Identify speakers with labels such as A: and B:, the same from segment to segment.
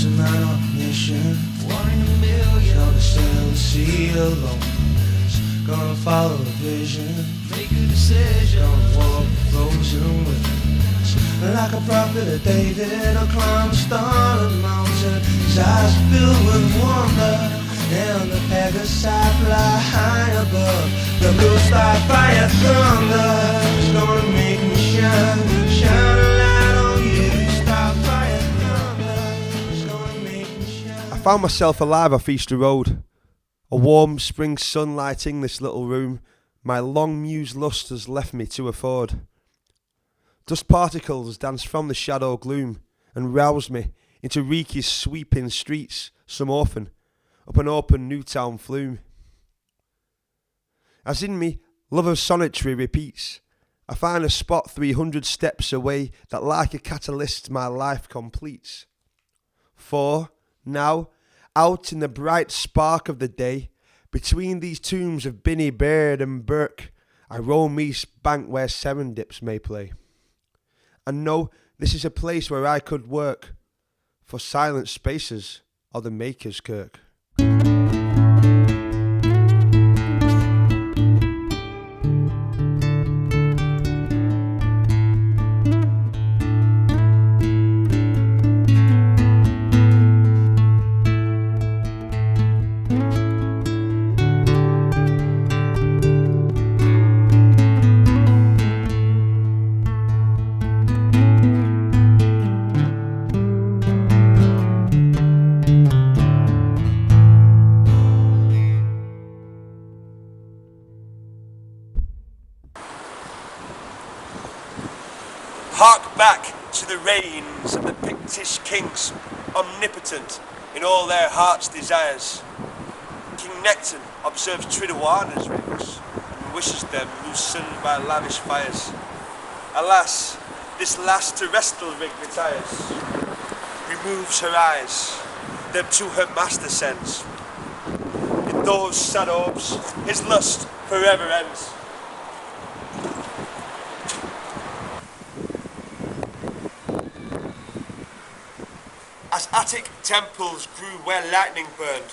A: a man on a mission. 1 in a million. Gonna sail the sea alone. Gonna follow a vision. Make a decision. Gonna walk the frozen wilderness. Like a prophet of David, I'll climb a starlit mountain. His eyes are filled with wonder. And the Pegasus fly high above. The blue sky fire thunder is gonna make me shine. Shine a light on you. Star fire thunder is gonna make me shine.
B: I found myself alive off Easter Road. A warm spring sun lighting this little room. My long mused lust has left me to afford. Dust particles danced from the shadow gloom and roused me into Reeky's sweeping streets, some orphan, up an open Newtown flume. As in me, love of sonetry repeats, I find a spot 300 steps away that like a catalyst my life completes. For, now, out in the bright spark of the day, between these tombs of Binny, Baird and Burke, I roam East Bank where serendips may play. And know this is a place where I could work, for silent spaces are the maker's kirk.
C: Hark back to the reigns of the Pictish kings, omnipotent in all their heart's desires. King Necton observes Triduana's rigs and wishes them loosened by lavish fires. Alas, this last terrestrial rig retires, removes her eyes, them to her master sends. In those sad orbs, his lust forever ends. As Attic temples grew where lightning burned,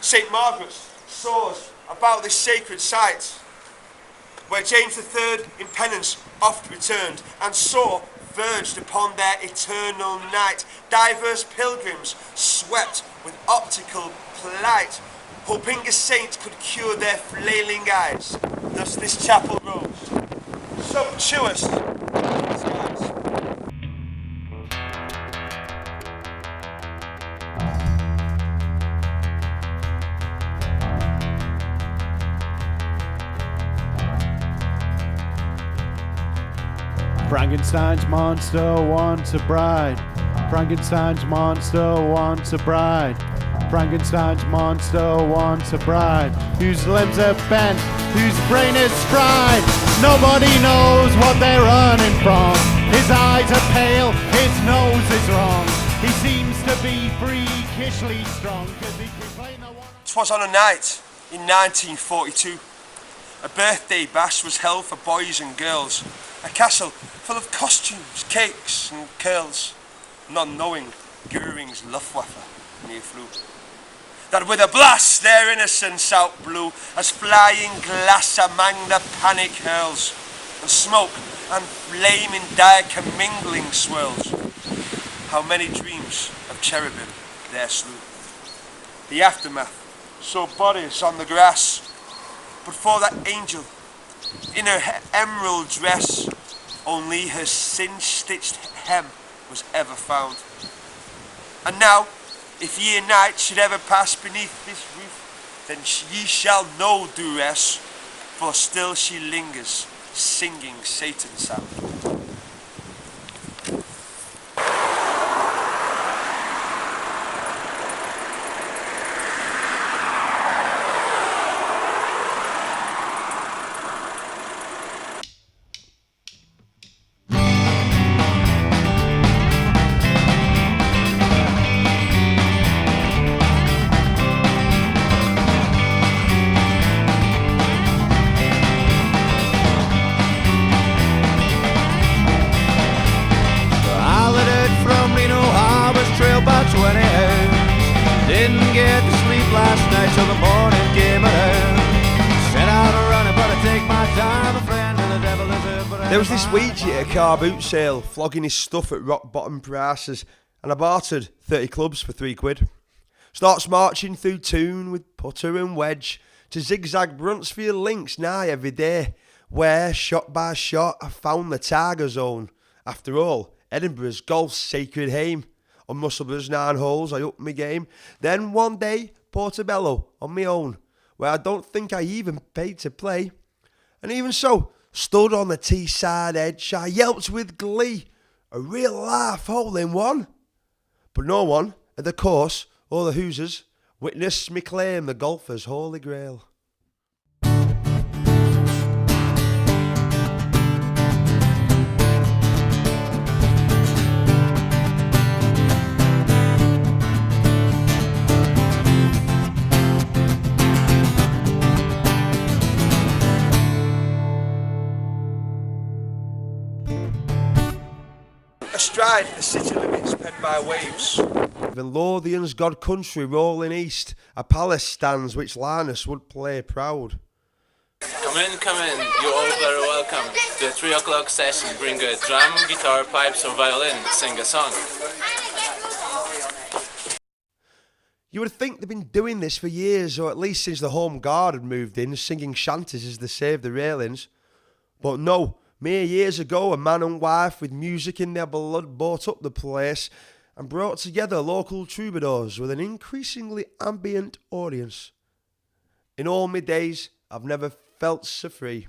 C: St. Margaret's soars about this sacred site, where James III in penance oft returned, and saw, verged upon their eternal night, diverse pilgrims swept with optical plight, hoping a saint could cure their flailing eyes. Thus this chapel rose, sumptuous in its guise.
D: Frankenstein's monster wants a bride. Frankenstein's monster wants a bride. Frankenstein's monster wants a bride. Whose limbs are bent, whose brain is fried. Nobody knows what they're running from. His eyes are pale, his nose is wrong. He seems to be freakishly strong, 'cause he can play no one.
C: 'Twas on a night in 1942. A birthday bash was held for boys and girls. A castle full of costumes, cakes and curls. None knowing Goering's Luftwaffe near flew. That with a blast their innocence out blew, as flying glass among the panic hurls, and smoke and flame in dire commingling swirls. How many dreams of cherubim there slew. The aftermath saw bodies on the grass, but for that angel in her emerald dress, only her sin-stitched hem was ever found. And now, if ye a night should ever pass beneath this roof, then ye shall know duress, for still she lingers, singing Satan's sound.
B: There was this Ouija at a car boot sale, flogging his stuff at rock bottom prices, and I bartered 30 clubs for £3. Starts marching through tune with putter and wedge to zigzag Bruntsfield links nigh every day, where, shot by shot, I found the Tiger Zone. After all, Edinburgh's golf's sacred hame. On Musselburgh's 9 holes, I upped my game. Then one day, Portobello on my own, where I don't think I even paid to play. And even so, stood on the tee-side edge, I yelped with glee, a real life hole-in-one. But no one at the course or the Hoosiers witnessed me claim the golfer's holy grail.
C: Astride the city limits penned by waves.
B: Even Lothian's God country rolling east, a palace stands which Linus would play proud.
E: Come in, you're all very welcome to the 3 o'clock session. Bring a drum, guitar, pipes or violin, sing a song.
B: You would think they've been doing this for years, or at least since the Home Guard had moved in, singing shanties as they saved the railings. But no, mere years ago, a man and wife with music in their blood bought up the place and brought together local troubadours with an increasingly ambient audience. In all my days, I've never felt so free.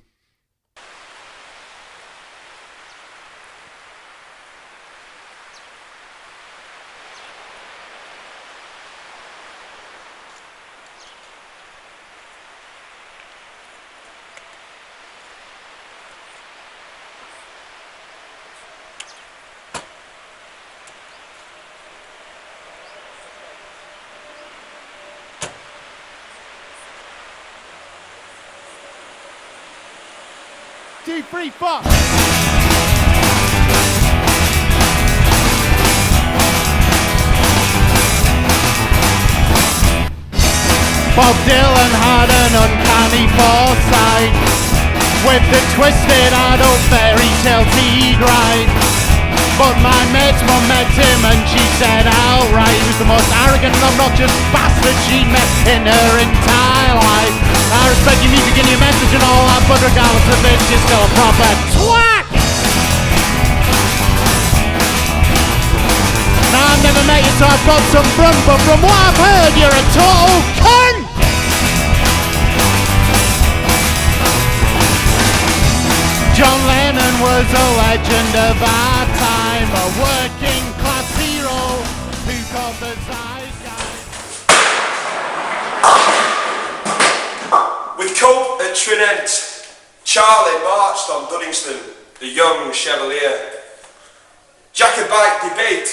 D: Two, three, four. Bob Dylan had an uncanny foresight with the twisted adult fairy tale tea grind. But my mate's mum met him and she said outright he was the most arrogant and obnoxious bastard she'd met in her entire life. I respect your music and your message and all that, but regardless of this, you're still a proper twat! Now I've never met you, so I've got some brum, but from what I've heard, you're a total cunt! John Lennon was a legend of our time, a working class hero who caught the zeitgeist.
C: With Cope at Trinent, Charlie marched on Duddingston, the young Chevalier. Jacobite debate.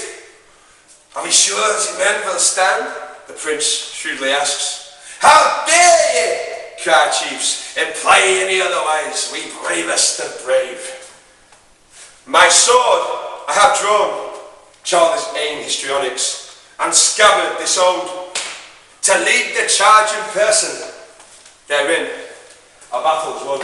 C: Are we sure that men will stand? The Prince shrewdly asks. How dare ye? Cried chiefs, imply any otherwise, we bravest of brave. My sword I have drawn, Charlie's aim histrionics, and scabbard disowned, to lead the charge in person. Therein, our battle's won.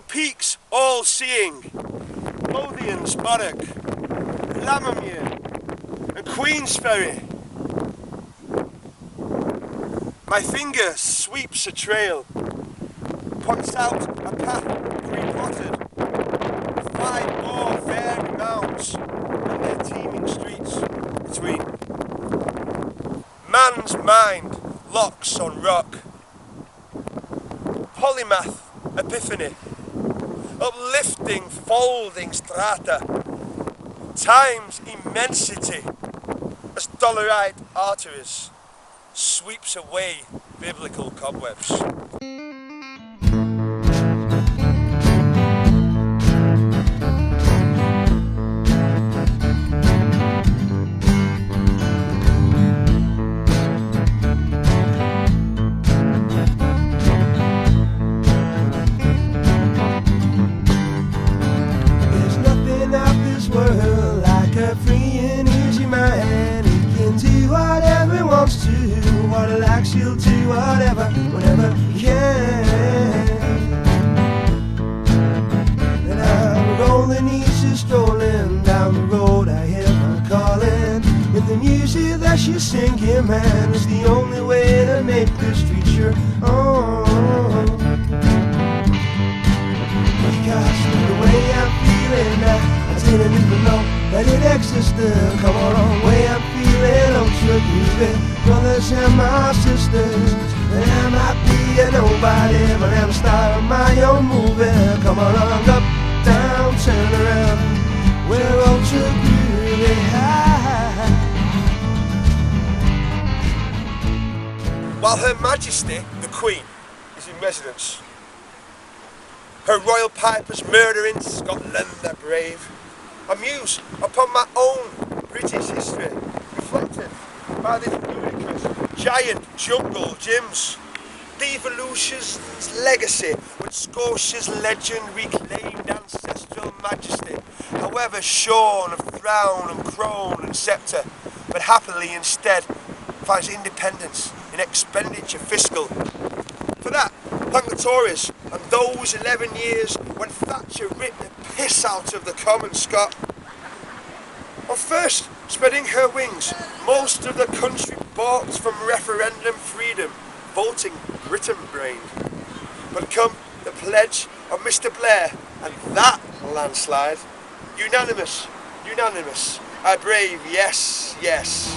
C: Peaks all-seeing, Lothian's Borough, Lammermuir and Queensferry. My finger sweeps a trail, points out a path pre-plotted, 5 more fairy mounds and their teeming streets between. Man's mind locks on rock, polymath epiphany, uplifting, folding strata, time's immensity as dolerite arteries, sweeps away biblical cobwebs.
A: There's nothing out this world like a free and easy mind. He can do whatever he wants to, what he likes he'll do whatever, whenever he can. And I'm rolling easy, strolling down the road, I hear her calling. And the music that she's singing, man, is the only way to make the streets your own. Because the way I'm feeling now, I didn't even know that it existed. Come on, the way I'm feeling, ultra groovy, brothers and my sisters. And I might be a nobody, but I'm starting my own movie. Come on, up, down, turn around, we're ultra groovy high.
C: While Her Majesty, the Queen, is in residence, her royal pipers murdering Scotland the brave, I muse upon my own British history, reflected by this ludicrous giant jungle gyms. The evolution's legacy with Scotia's legend reclaimed ancestral majesty, however shorn of throne and crown and sceptre, but happily instead finds independence in expenditure fiscal. For that, thank the Tories and those 11 years when Thatcher ripped the piss out of the common Scot. On first spreading her wings, most of the country balked from referendum freedom, voting Britain-brained. But come the pledge of Mr. Blair and that landslide, unanimous, I brave, yes, yes.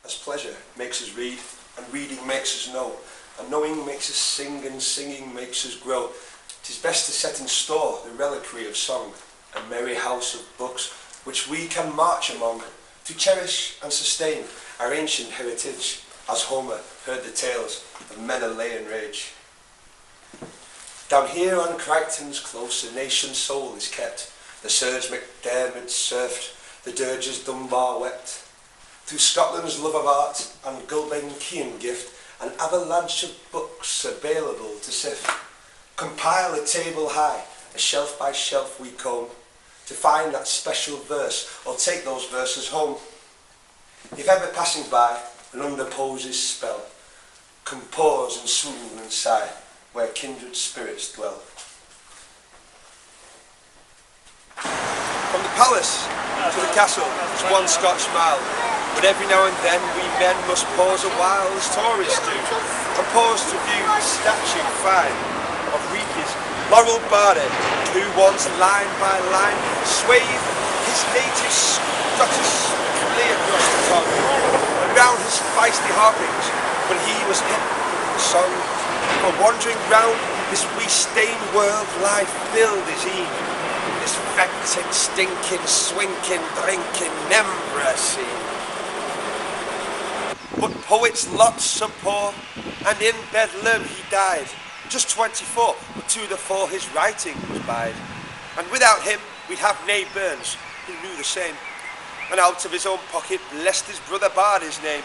C: As pleasure makes us read, and reading makes us know, and knowing makes us sing, and singing makes us grow. 'Tis best to set in store the reliquary of song, a merry house of books, which we can march among, to cherish and sustain our ancient heritage, as Homer heard the tales of Menelaus rage. Down here on Crichton's close, a nation's soul is kept. The Surge McDermott surfed, the Dirges Dunbar wept. Through Scotland's love of art and Gulbenkian gift, an avalanche of books available to sift. Compile a table high, as shelf by shelf we comb, to find that special verse, or take those verses home. If ever passing by and under poesy's spell, come pause and swoon and sigh, where kindred spirits dwell. From the palace to the castle is one Scotch mile, but every now and then we men must pause a while as Tories do, and pause to view the statue fine of Reeky's laurel barded, who once line by line swayed his native Scottish plea across the tongue, and round his feisty harpings when he was hit with the song. For wandering round this wee-stained world life filled his e'en, this fecting, stinking, swinking, drinking, nembra scene. But poet's lot so poor, and in Bedlam he died, just 24, but to the fore his writing was bide. And without him we'd have nae Burns, who knew the same, and out of his own pocket blessed his brother Bard his name,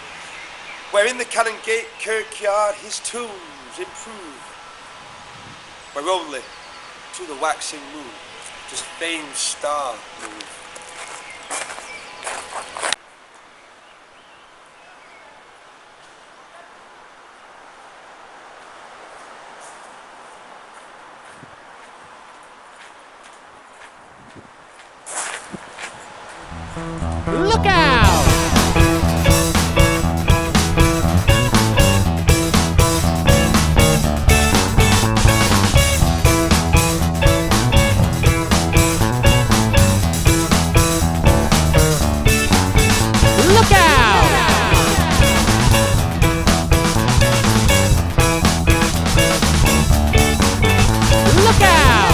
C: where in the Canongate kirkyard his tombs improve, where only to the waxing moon does fame's star move.
D: Look out! Look out! Look out!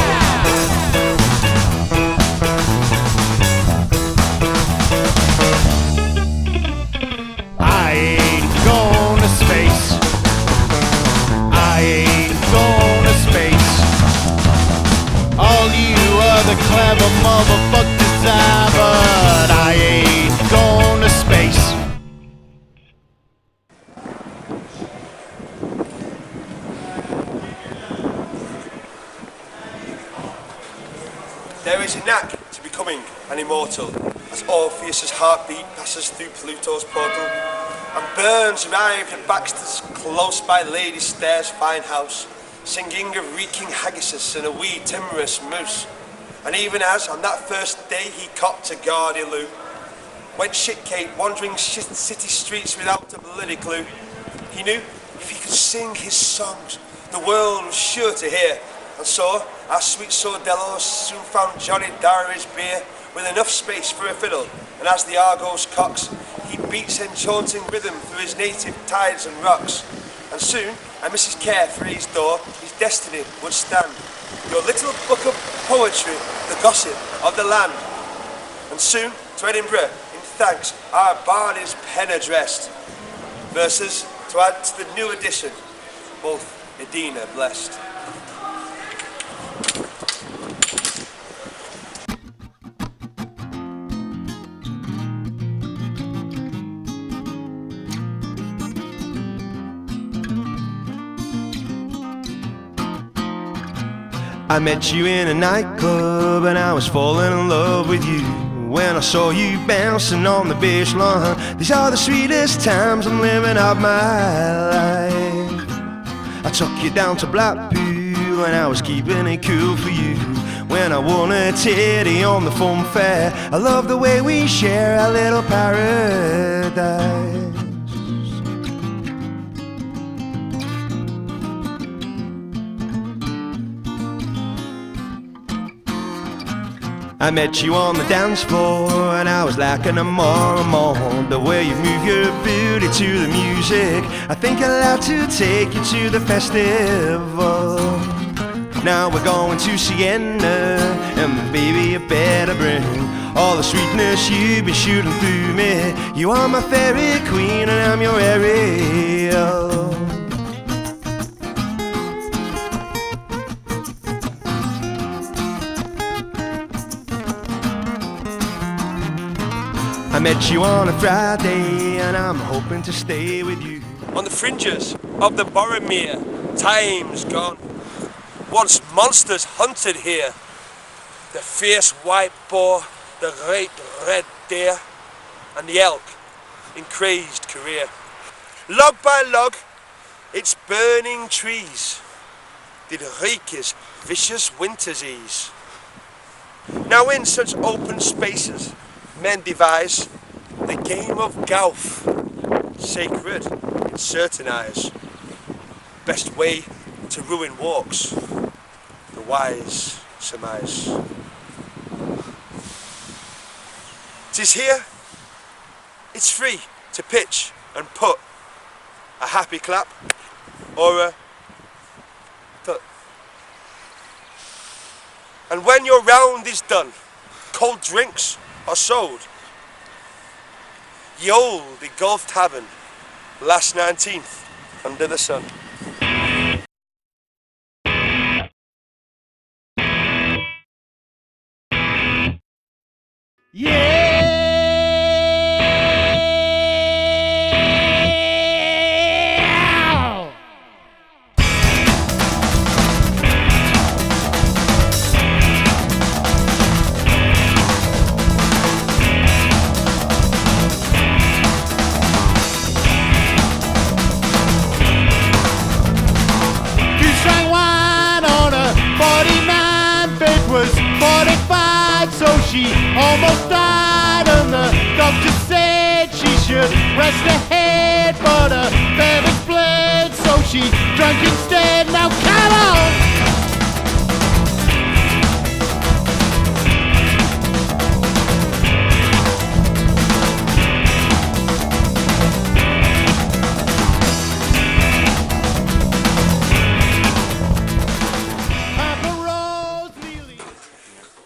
D: I ain't going to space. I ain't going to space. All you other clever motherfuckers die, but I ain't going to space.
C: There is a knack to becoming an immortal, as Orpheus's heartbeat passes through Pluto's portal, and Burns arrived at Baxter's close by Lady Stair's fine house, singing of reeking haggis and a wee timorous moose. And even as on that first day he copped a gaudy loo, went shit-cake wandering city streets without a bloody clue. He knew if he could sing his songs, the world was sure to hear. And so, our sweet Sordello soon found Johnny Darry's beer with enough space for a fiddle, and as the Argos cocks, he beats enchanting rhythm through his native tides and rocks. And soon, at Mrs. Carefree's door, his destiny would stand. Your little book of poetry, the gossip of the land. And soon, to Edinburgh, in thanks, our bardies pen addressed. Verses to add to the new edition, both Edina blessed.
B: I met you in a nightclub and I was falling in love with you. When I saw you bouncing on the baseline, these are the sweetest times I'm living out my life. I took you down to Blackpool and I was keeping it cool for you. When I won a titty on the fun fair, I love the way we share our little paradise. I met you on the dance floor and I was lacking a more and more. The way you move your booty to the music, I think I'd like to take you to the festival. Now we're going to Siena, and baby you better bring all the sweetness you've been shooting through me. You are my fairy queen and I'm your Ariel. I met you on a Friday and I'm hoping to stay with you.
C: On the fringes of the Boromir, time's gone. Once monsters hunted here, the fierce white boar, the great red deer, and the elk in crazed career. Log by log, its burning trees did Rika's vicious winters ease. Now in such open spaces, men devise the game of golf, sacred in certain eyes. Best way to ruin walks, the wise surmise. 'Tis here, it's free to pitch and put a happy clap or a tut. And when your round is done, cold drinks are sold. Ye olde golf tavern, last 19th under the sun.
D: Yeah! Two-strong wine on a 49, fate was 45, so she almost died on the rest her head, but her feathers bled, so she drank instead. Now come on!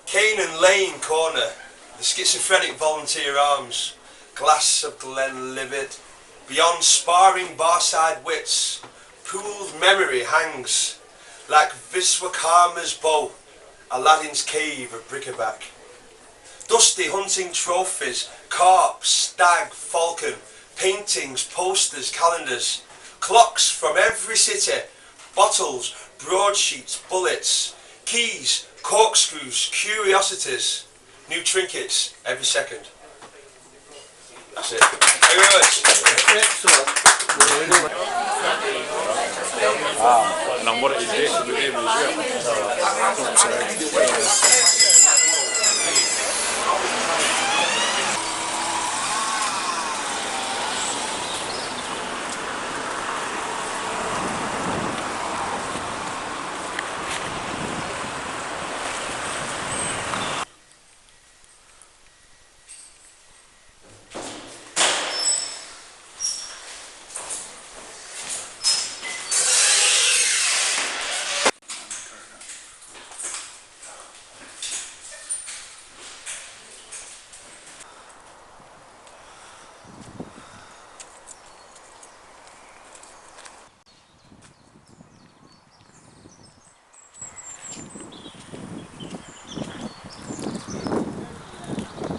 C: Canaan Lane corner, the schizophrenic volunteer arms, glass of Glenlivet, beyond sparring barside wits, pooled memory hangs, like Viswakarma's bow, Aladdin's cave of bric-a-brac. Dusty hunting trophies, carp, stag, falcon, paintings, posters, calendars, clocks from every city, bottles, broadsheets, bullets, keys, corkscrews, curiosities, new trinkets every second. That's it. Thank you very much.
F: Excellent.
G: And on what it is basically with him as well.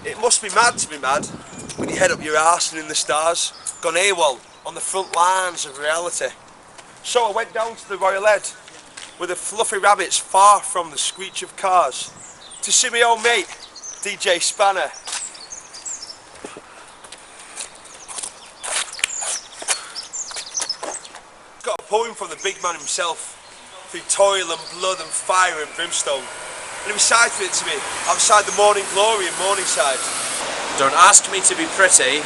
C: It must be mad to be mad when you head up your arse and in the stars, gone AWOL on the front lines of reality. So I went down to the Royal Head with the fluffy rabbits far from the screech of cars to see my old mate, DJ Spanner. Got a poem from the big man himself, through toil and blood and fire and brimstone. And he recited it to me outside the Morning Glory in Morningside.
E: Don't ask me to be pretty,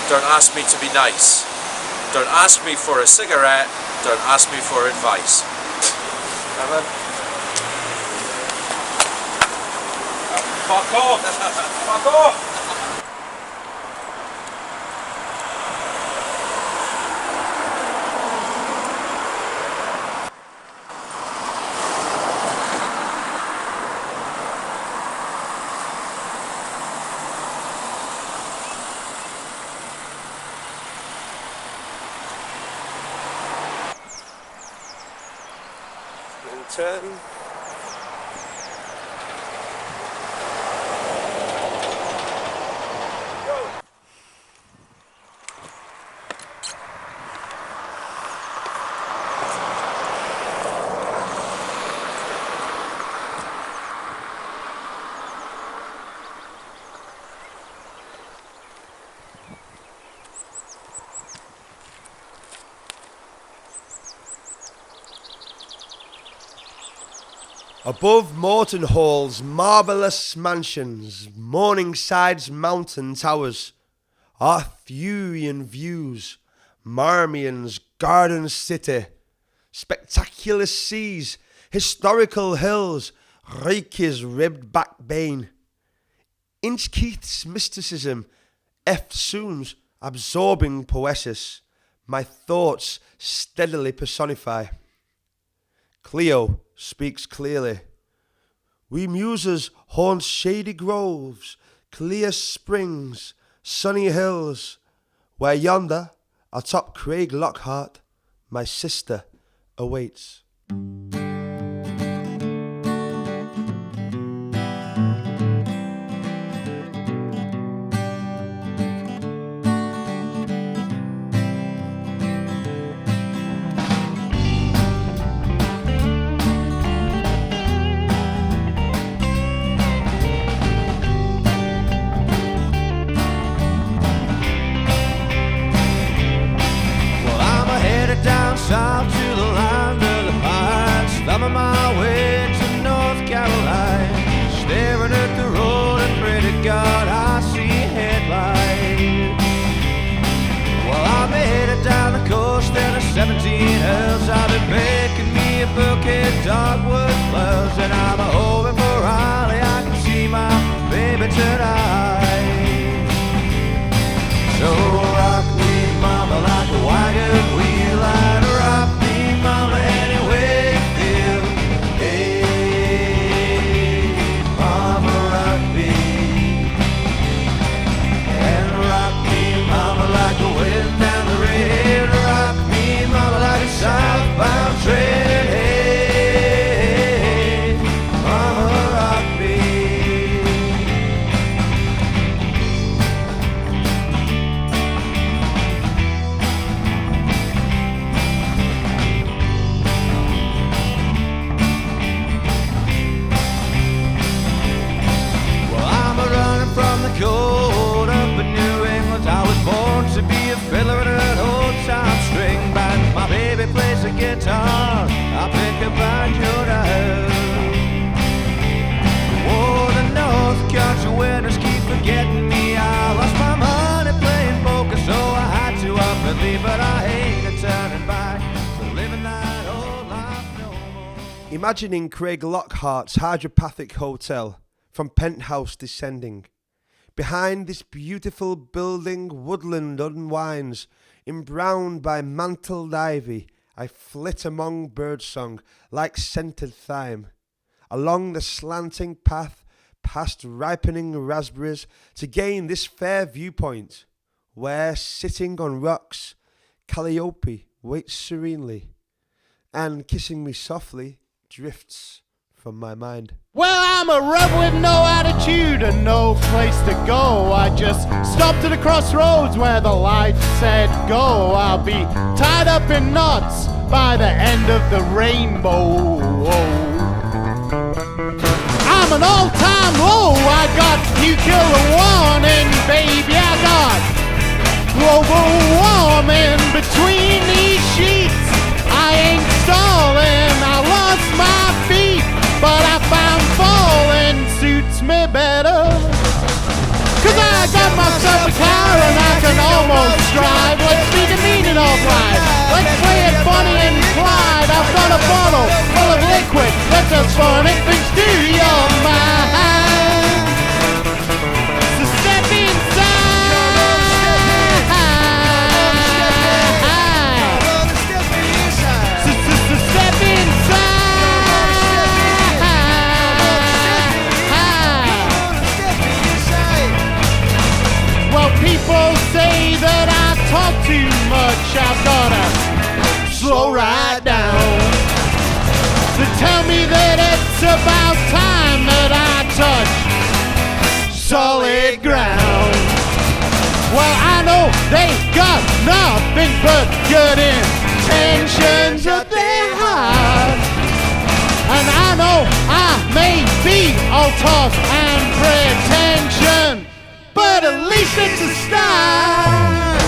E: don't ask me to be nice. Don't ask me for a cigarette, don't ask me for advice.
C: Fuck off! Fuck off! Turn.
B: Above Morton Hall's marvellous mansions, Morningside's mountain towers, Arthurian views, Marmion's garden city, spectacular seas, historical hills, Reike's ribbed back bane, Inchkeith's mysticism, Eftsoon's absorbing poesis, my thoughts steadily personify. Cleo speaks clearly. We muses haunt shady groves, clear springs, sunny hills, where yonder, atop Craig Lockhart, my sister awaits.
A: Down south to the land of the pirates, knows that I'm hoping for Riley. I can see my baby tonight. So rock me, mama, like a wagon wheel, and rock me, mama, any way you feel. Hey, mama, rock me, and rock me, mama, like the wind down the rail. Rock me, mama, like a southbound train. Hey, mama, rock me. Well, I'm running from the cold up in New England. I was born to be a fiddler in an old time string band. My baby plays the guitar, I pick a banjo down. Oh, the North Country winters keep forgetting me. I lost my money playing poker, so I had to up and leave. But I ain't a turning back to living that old life no more.
B: Imagining Craig Lockhart's hydropathic hotel from penthouse descending. Behind this beautiful building, woodland unwinds, embrowned by mantled ivy. I flit among birdsong like scented thyme, along the slanting path, past ripening raspberries, to gain this fair viewpoint, where, sitting on rocks, Calliope waits serenely, and, kissing me softly, drifts from my mind.
D: Well, I'm a rebel with no attitude and no place to go. I just stopped at a crossroads where the light said go. I'll be tied up in knots by the end of the rainbow. I'm an all-time low. I got nuclear warning, baby. I got global warming between these sheets. I ain't stalling. I lost my feet, but I found falling suits me better. 'Cause I got myself a car and I can almost drive. Let's be the meaning of life. Let's play it Bonnie and Clyde. I've got a bottle full of liquid. Let the funny things to your mind. So step inside. So step inside. Well, people say that I talk too much. I've gotta slow right down. So tell me that it's about time that I touch solid ground. Well, I know they got nothing but good intentions at their heart. And I know I may be all talk and pretension, but at least it's a start.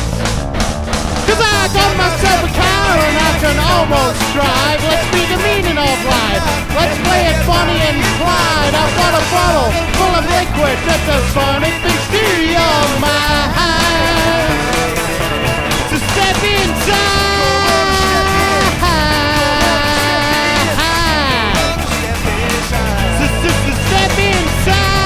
D: 'Cause I got myself a car and I can almost drive. Let's be the meaning of life. Let's play it Bonnie and Clyde. I've got a bottle full of liquid that does funny things to your mind. So step inside. So step inside.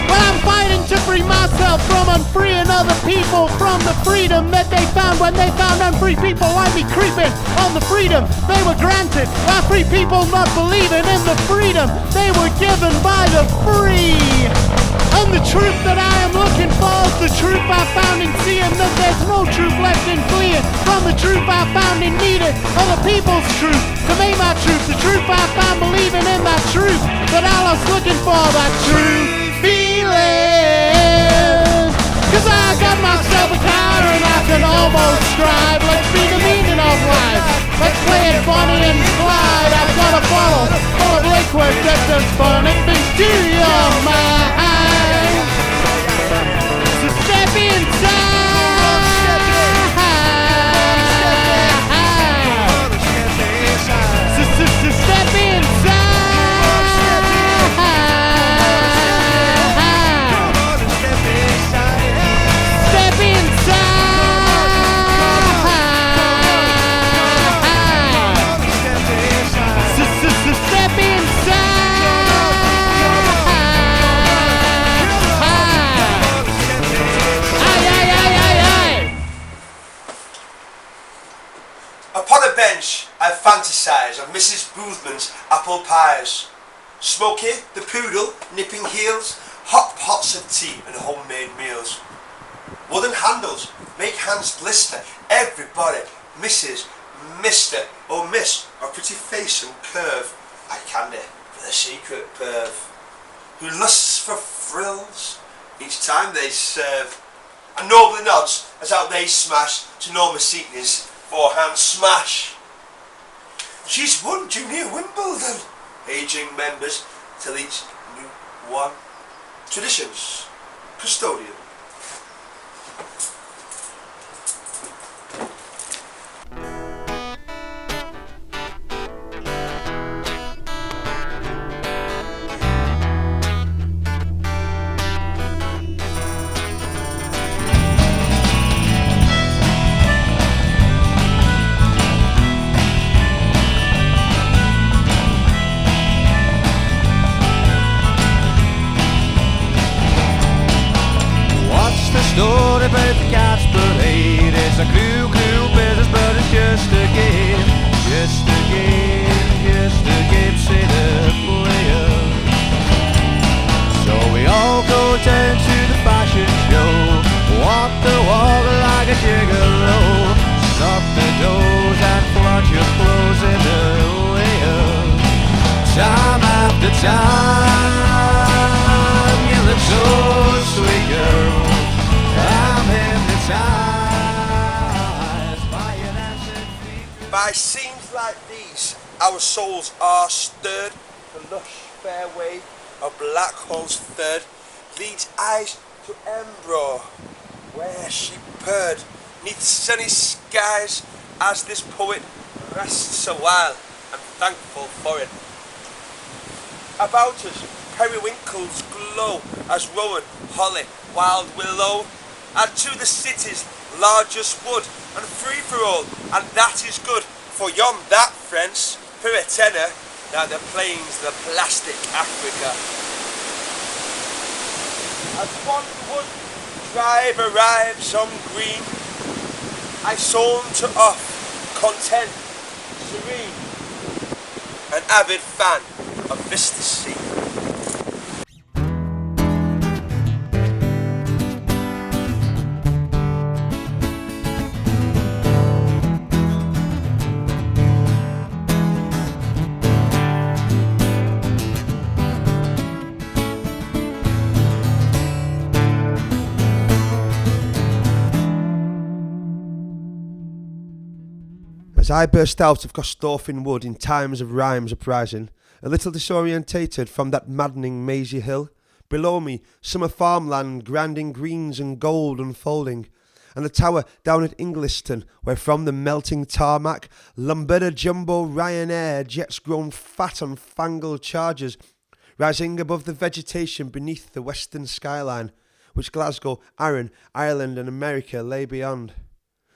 D: Well, I'm fighting to free myself from unfreeing other people from the freedom that they found when they found unfree people like me creeping on the freedom they were granted by free people not believing in the freedom they were given by the free. And the truth that I am looking for is the truth I found in seeing that there's no truth left in fleeing from the truth I found in needing other people's truth to make my truth the truth I found believing in that truth that I was looking for, that true feeling. 'Cause I got myself a car and I can almost drive. Let's be the meaning of life. Let's play it Bonnie and Clyde. I've got a bottle full of liquid that does funny things to your mind. So step inside. So step inside. Step inside.
C: apple pies. Smokey, the poodle, nipping heels, hot pots of tea and homemade meals. Wooden handles make hands blister. Everybody misses, Mr. or Miss, or pretty face and curve. Eye candy for the secret perv, who lusts for thrills each time they serve, and nobly nods as out they smash to Norma Seaton's forehand smash. She's won Junior Wimbledon, aging members till each new one. Traditions, custodian.
A: Story about the cat's parade. It's a cruel business, but it's just a game. Just a game, say the player. So we all go down to the fashion show, walk the walk like a gigolo, stop the doors and flaunt your clothes in the layer. Time after time, you look so sweet, girl.
C: By scenes like these, our souls are stirred. The lush fairway of Blackhall's third leads eyes to Edinburgh, where she purred neath sunny skies as this poet rests a while and thankful for it. About us, periwinkles glow as rowan, holly, wild willow add to the city's largest wood and free for all, and that is good, for yon that, friends, for a tenner, now the plains, the plastic Africa. As one wood tribe arrives on green, I saunter off, content, serene, an avid fan of Vista Sea.
B: As I burst out of Corstorphine Wood in times of rhymes uprising, a little disorientated from that maddening mazy hill, below me summer farmland grinding greens and gold unfolding, and the tower down at Ingliston, where from the melting tarmac lumbered jumbo Ryanair jets grown fat on fangled chargers, rising above the vegetation beneath the western skyline, which Glasgow, Arran, Ireland and America lay beyond.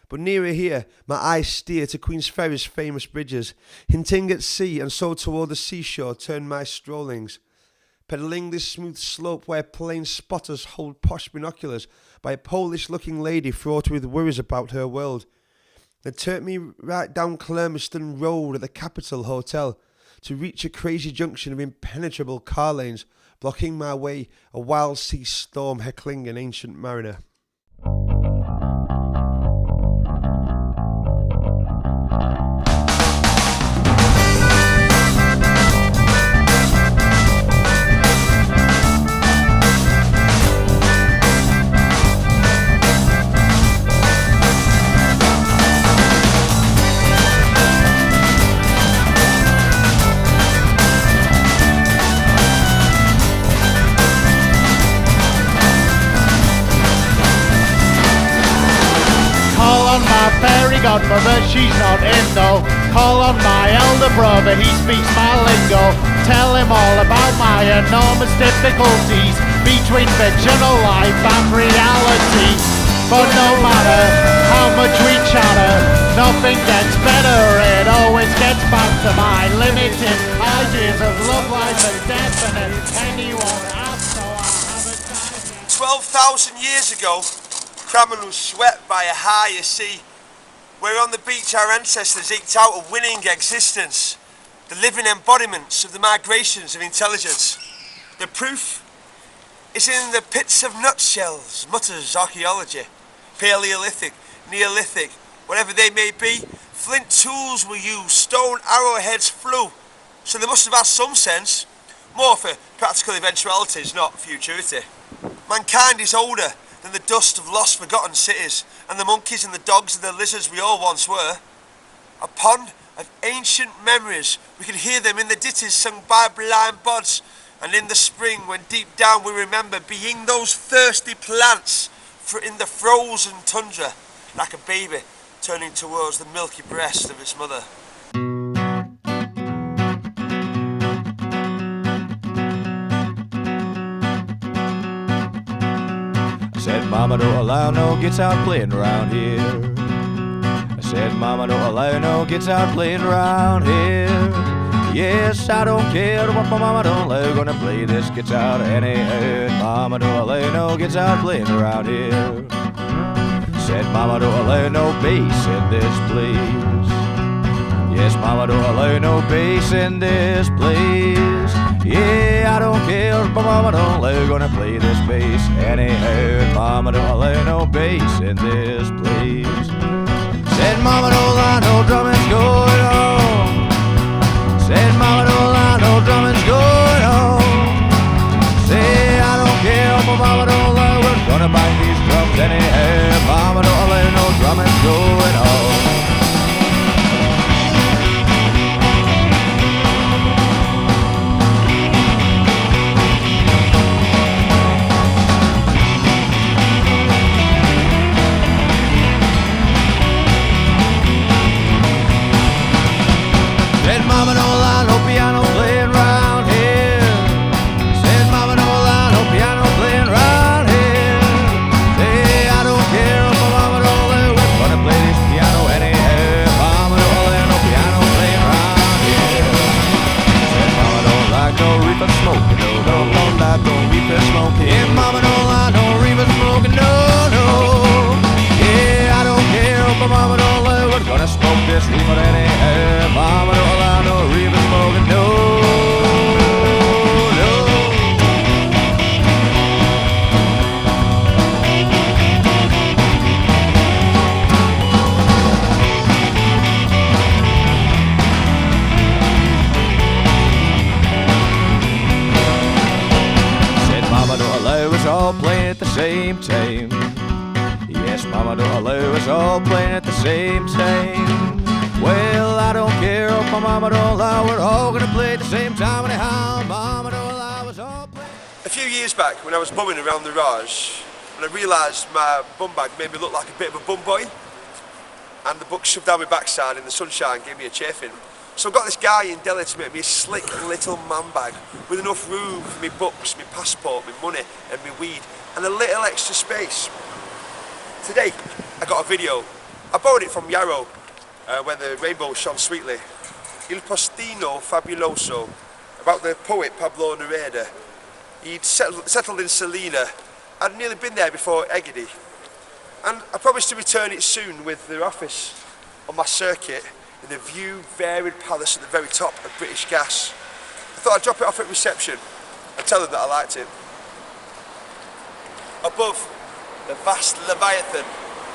B: But nearer here, my eyes steer to Queensferry's famous bridges, hinting at sea, and so toward the seashore turn my strollings, pedalling this smooth slope where plain spotters hold posh binoculars by a Polish-looking lady fraught with worries about her world. Then turn me right down Clermiston Road at the Capitol Hotel to reach a crazy junction of impenetrable car lanes, blocking my way, a wild sea storm heckling an ancient mariner.
D: Godmother, she's not in though. Call on my elder brother, he speaks my lingo. Tell him all about my enormous difficulties between fictional life and reality. But no matter how much we chatter, nothing gets better. It always gets back to my limited ideas of love, life and death. And if anyone asks, so I haven't done it.
C: 12,000 years ago, Cramen was swept by a higher sea, where on the beach our ancestors eked out a winning existence. the living embodiments of the migrations of intelligence. The proof is in the pits of nutshells, mutters archaeology, Paleolithic, Neolithic, whatever they may be. Flint tools were used, stone arrowheads flew, so they must have had some sense, more for practical eventualities, not futurity. Mankind is older than the dust of lost forgotten cities, and the monkeys and the dogs and the lizards we all once were. A pond of ancient memories, we can hear them in the ditties sung by blind buds, and in the spring when deep down we remember being those thirsty plants in the frozen tundra, like a baby turning towards the milky breast of its mother.
F: I said, Mama, don't allow no guitar playing around here. I said, Mama, don't allow no guitar playing around here. Yes, I don't care what my mama don't allow, gonna play this guitar anyhow. Mama, don't allow no guitar playing around here. Said, Mama, don't allow no bass in this place. Yes, Mama, don't allow no bass in this place. Yeah, I don't care what my mama don't allow, gonna play this bass anyhow. Mama, don't allow no bass in this place. Said, Mama, don't allow no drumming going on. Said, Mama, don't allow no drumming's going on. Say, I don't care what my mama don't allow, we're gonna bang these drums anyhow. Mama, don't allow no drumming's going on. Said, Mama, don't allow no piano playing round here. Said, Mama, don't allow no piano playing round here. Say, I don't care if my mama don't allow, we're gonna play this piano anyhow. Mama, don't allow no piano playing round here. Said, Mama, don't like no reefer smoking, no, don't like no reefer smoking. Yeah, Mama, don't like no reefer smoking, no, no. Yeah, I don't care if my mama don't allow, we're gonna smoke this reefer anyhow. Mama, don't allow no reefer smoking, no, no. Said, Mama, don't allow us all playing at the same time. Yes, Mama, don't allow us all playing at the same time. Well, I don't care if my mama don't allow, we're all gonna play at the same time anyhow. Mama, don't allow us all playing.
C: A few years back, when I was bumming around the Raj, and I realised my bum bag made me look like a bit of a bum boy, and the book shoved down my backside in the sunshine gave me a chafing. So I got this guy in Delhi to make me a slick little man bag with enough room for me books, my passport, my money and my weed, and a little extra space. Today, I got a video. I borrowed it from Yarrow, when the rainbow shone sweetly. Il Postino Fabuloso, about the poet Pablo Neruda. He'd settled in Salina. I'd nearly been there before Egidi. And I promised to return it soon with the office on my circuit in the view varied palace at the very top of British Gas. I thought I'd drop it off at reception and tell them that I liked it. Above, the vast Leviathan,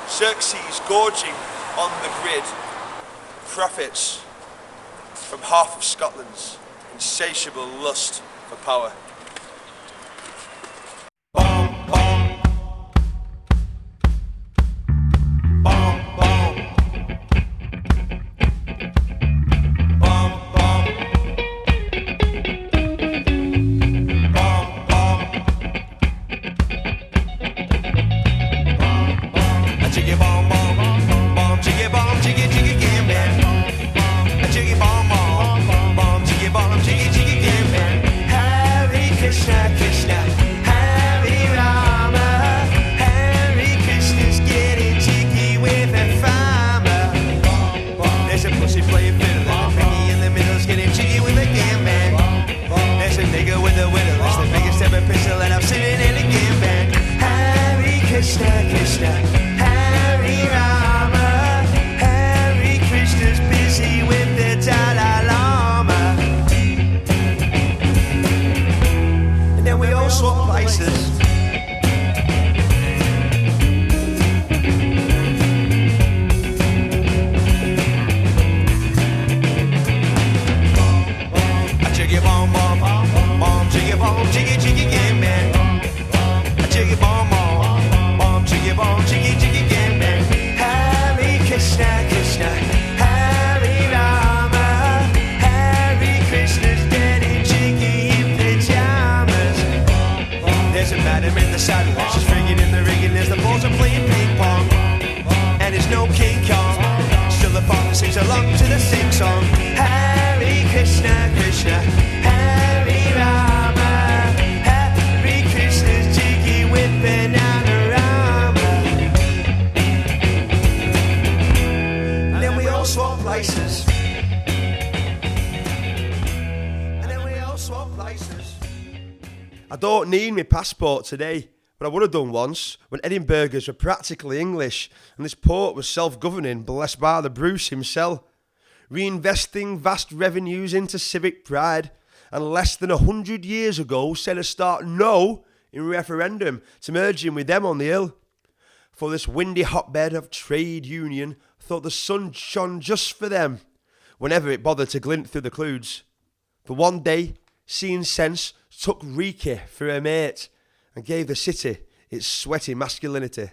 C: Xerxes gorging on the grid, profits from half of Scotland's insatiable lust for power.
A: Harry Krishna's busy with the Dalai Lama. bomb, bomb, jiggy, gang man. Jiggy bomb, bomb, jiggy, gang man. Hare Krishna, Krishna, Hare Rama, Hare Krishna's getting jiggy in pajamas. There's a madam in the saddle, she's frigging in the rigging as the balls are playing ping pong. And it's no King Kong, still the farmer sings along to the sing song. Hare Krishna, Krishna, Hare Rama, Hare Krishna's jiggy with Bananarama. And then we all swap places. And then we all swap places.
B: I don't need my passport today, but I would have done once when Edinburghers were practically English and this port was self-governing, blessed by the Bruce himself, reinvesting vast revenues into civic pride, and less than 100 years ago said a stark no in referendum to merging with them on the hill. For this windy hotbed of trade union thought the sun shone just for them, whenever it bothered to glint through the clouds. For one day, seeing sense took Rika for her mate, and gave the city its sweaty masculinity.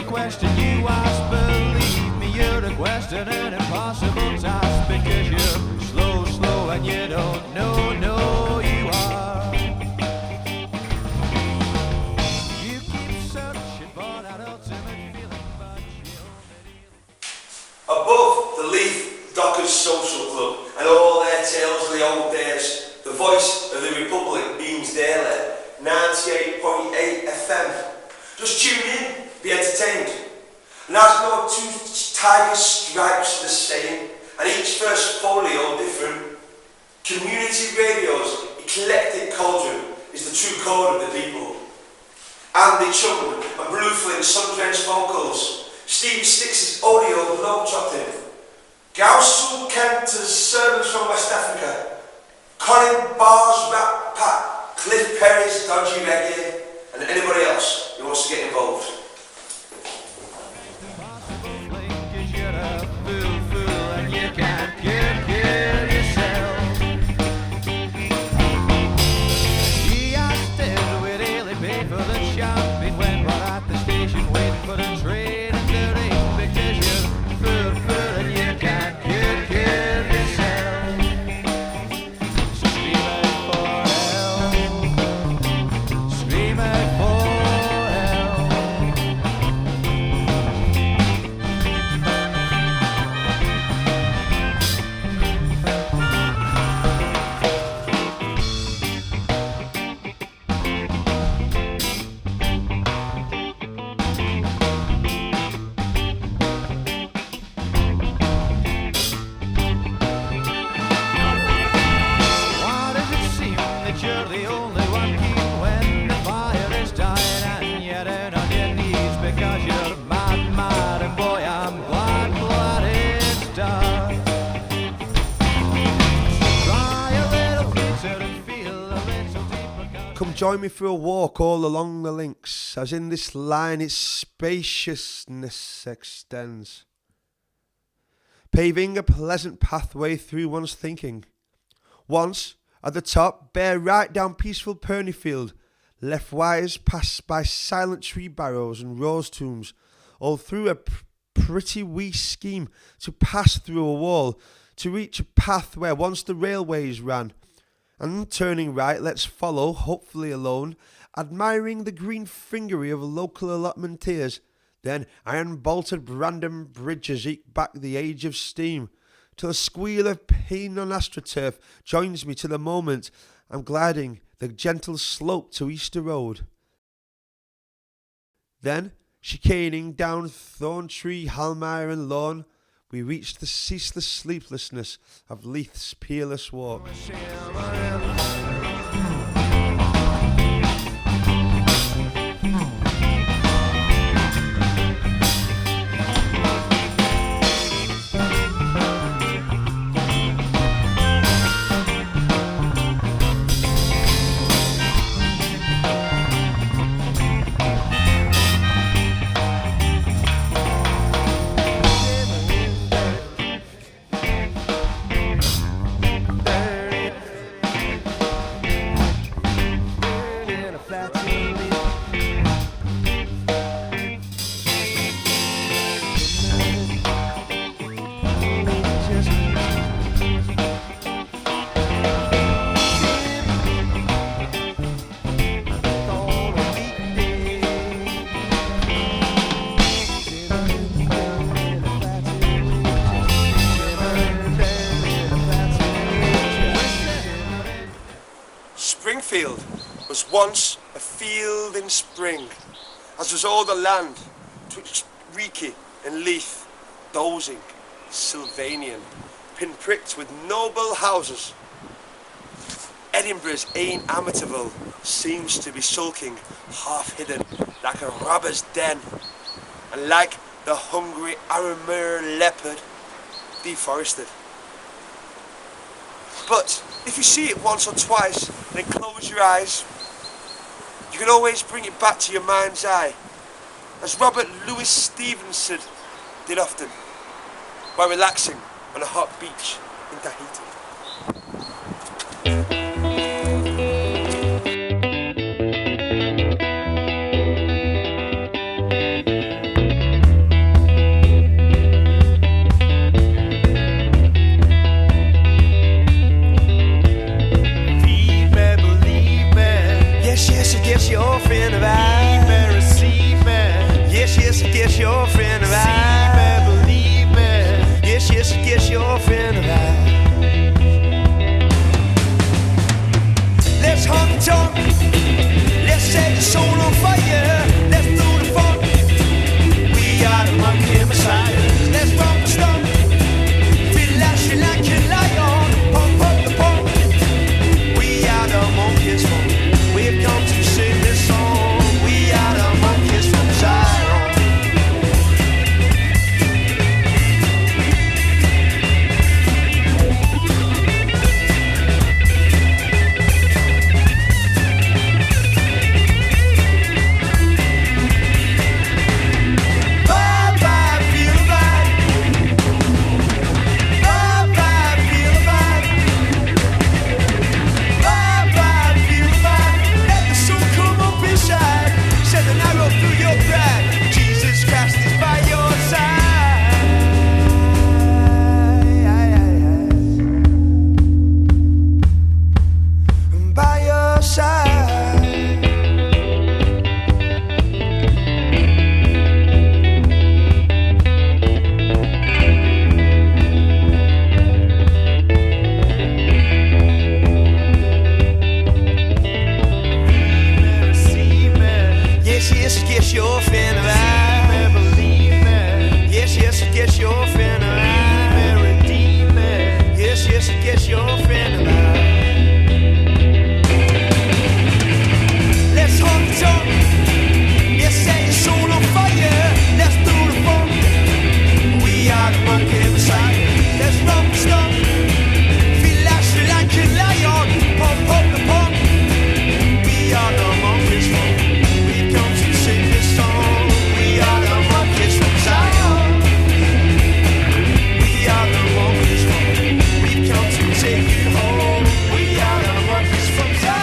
F: Question you ask, believe me, you're a question an impossible task, because you're slow, and you don't know you are. You keep searching for that ultimate feeling, but
C: Above the Leaf Dockers Social Club and all their tales of the old days, the voice of the Republic beams daily, 98.8 FM. Just tune in, be entertained. And as no two tiger stripes the same, and each first folio different, community radio's eclectic cauldron is the true code of the people. Andy Chung and Blueflint's sun-drenched vocals, Stevie Sticks' audio globe-trotting, Gausul Kenta's sermons from West Africa, Colin Barr's rap pack, Cliff Perry's dodgy reggae, and anybody else who wants to get involved.
B: Join me for a walk all along the links, as in this line its spaciousness extends, paving a pleasant pathway through one's thinking. Once, at the top, bear right down peaceful Perneyfield, leftwise passed by silent tree barrows and rose tombs, all through a pretty wee scheme to pass through a wall, to reach a path where once the railways ran. And turning right, let's follow, hopefully alone, admiring the green fingery of local allotmenteers. Then iron-bolted Brandon bridges eke back the age of steam, till a squeal of pain on astroturf joins me to the moment I'm gliding the gentle slope to Easter Road. Then, chicaning down Thorntree, Halmire and Lawn, we reach the ceaseless sleeplessness of Leith's peerless walk.
C: Springfield was once a field in spring, as was all the land, twixt Reekie and Leith, dozing, Sylvanian, pinpricked with noble houses. Edinburgh's Ain Amityville seems to be sulking, half-hidden, like a robber's den, and like the hungry Aramur leopard, deforested. But if you see it once or twice, then close your eyes, you can always bring it back to your mind's eye, as Robert Louis Stevenson did often, while relaxing on a hot beach in Tahiti.
A: Yes, your friend of I. Receive me. Yes, I guess your friend of I. Believe me. Yes, I guess your friend of I. Let's honk and talk. Let's set the soul on fire. Let's do the funk. We are the monkey messiahs. Let's romp and stomp. Feel like a lion. Pump up the pump. We are the monkeys from. We've come to sing this song. We are the monkeys from Zion. Bye bye, feel the vibe. Bye bye, feel the vibe. Bye bye, feel the vibe. Let the sun come up inside. Send an arrow through your pride. Jesus Christ is by your side. By your side. Yes, you're a fan of I. Believe me. Yes, I guess you're a fan of I. Redeem me. Yes, I guess you're a fan of I. Let's honk and talk. Yes, set your soul on fire. Let's do the funk. We are the monkey messiah. Let's romp and stomp. Feel like a lion. Pump up the pump. We are the monkeys from. We've come to sing this song. We are the monkeys from Zion. We are the monkeys from. We've come to take you home. We are the monkeys from Zion.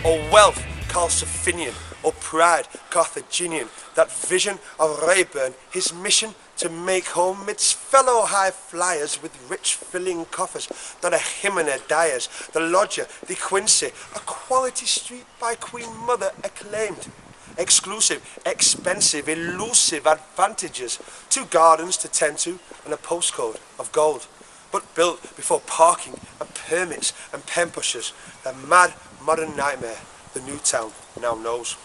C: O wealth, Carlsefinian, O pride, Carthaginian, that vision of Rayburn, his mission to make home midst fellow high flyers with rich filling coffers, not a Hymene dyers, the lodger, De Quincy, a quality street by Queen Mother acclaimed, exclusive, expensive, elusive advantages, 2 gardens to tend to and a postcode of gold, but built before parking and permits and pen pushers, the mad modern nightmare the new town now knows.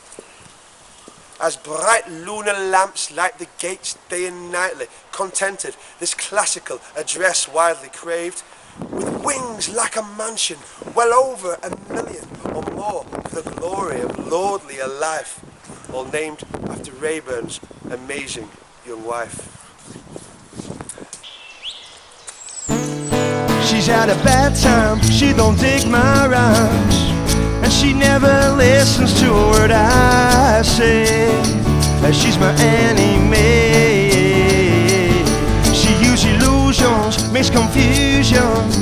C: As bright lunar lamps light the gates day and nightly, contented, this classical address widely craved, with wings like a mansion, well over 1 million or more, for the glory of lordlier life, all named after Rayburn's amazing young wife.
A: She's had a bad time, she don't dig my rhymes, and she never listens to a word I say. She's my enemy. She uses illusions, makes confusions,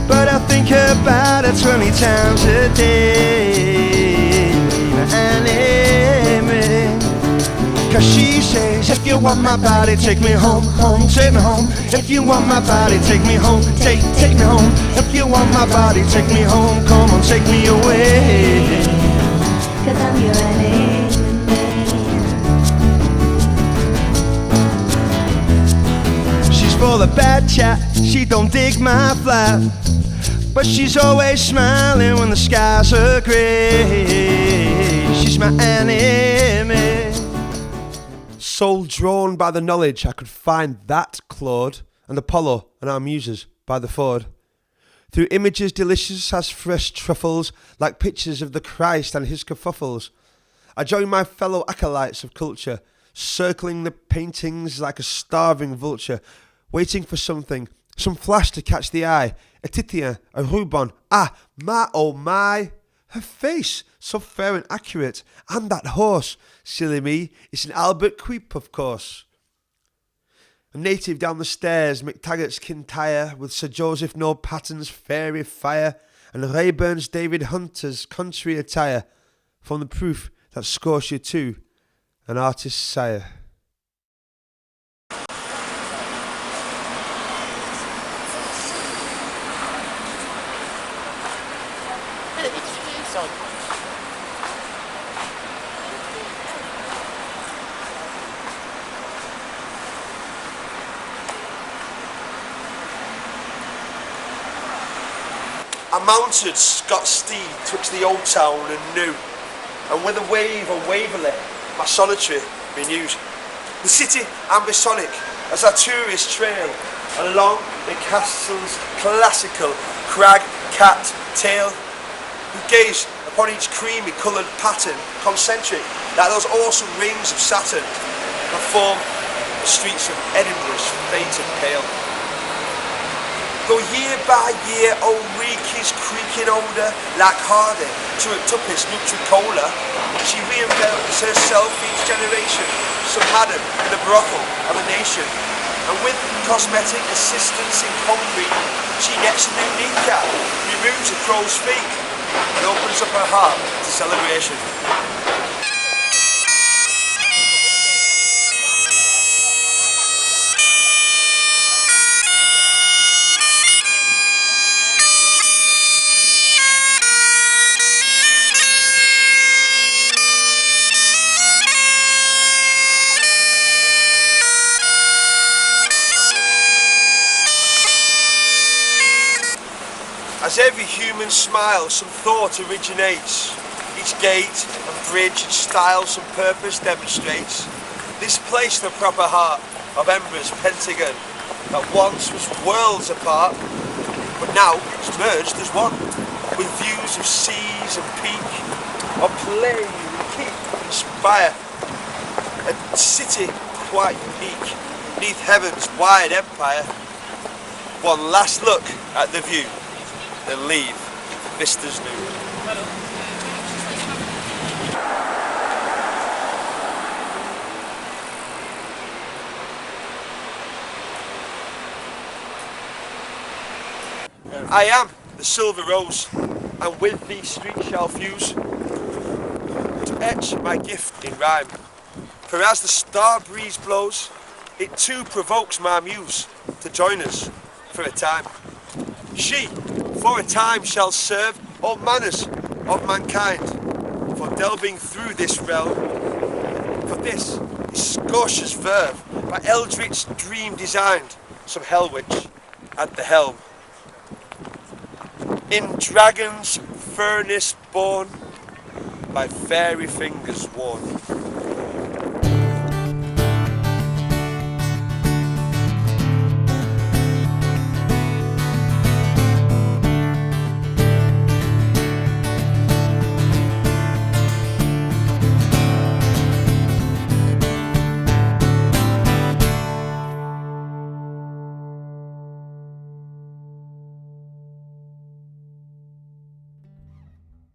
A: but I think about her 20 times a day. My enemy. 'Cause she says, if you want my body, take me home, home, take me home. If you want my body, take me home, take me home. If you want my body, take me home, come on, take me away. 'Cause I'm your enemy. She's full of bad chat, she don't dig my flat, but she's always smiling when the skies are grey. She's my enemy.
B: Soul drawn by the knowledge I could find that Claude and Apollo and our muses by the ford. Through images delicious as fresh truffles, like pictures of the Christ and his kerfuffles, I join my fellow acolytes of culture, circling the paintings like a starving vulture, waiting for something, some flash to catch the eye, a Titian, a Rubon, my oh my, her face, so fair and accurate, and that horse, silly me, it's an Albert Queep, of course. A native down the stairs, McTaggart's Kintyre, with Sir Joseph No Patton's fairy fire, and Rayburn's David Hunter's country attire, from the proof that Scotia too, an artist's sire.
C: I mounted Scott's steed twixt the old town and new, and with a wave of Waverley, my sonetry renews. The city ambisonic as a tourist trail along the castle's classical crag cat tail, who gaze upon each creamy coloured pattern, concentric like those awesome rings of Saturn, that form the streets of Edinburgh's fated pale. Though year by year old Reeky's creaking odour like Hardy to a tuppence Nutricola, she reinvents herself each generation, some madam in the brothel of a nation, and with cosmetic assistance in concrete, she nets a new kneecap, removes a crow's feet, and opens up her heart to celebration. As every human smile, some thought originates. Each gate and bridge and style some purpose demonstrates. This place the proper heart of Edinburgh's Pentagon, that once was worlds apart, but now it's merged as one, with views of seas and peak, of play and keep and spire. A city quite unique, neath heaven's wide empire. One last look at the view, then leave the vistas new. I am the silver rose, and with these street shall fuse to etch my gift in rhyme. For as the star breeze blows, it too provokes my muse to join us for a time. She, for a time, shall serve all manners of mankind, for delving through this realm. For this is Scotia's verve, by eldritch dream designed, some hell witch at the helm. In dragon's furnace born, by fairy fingers worn.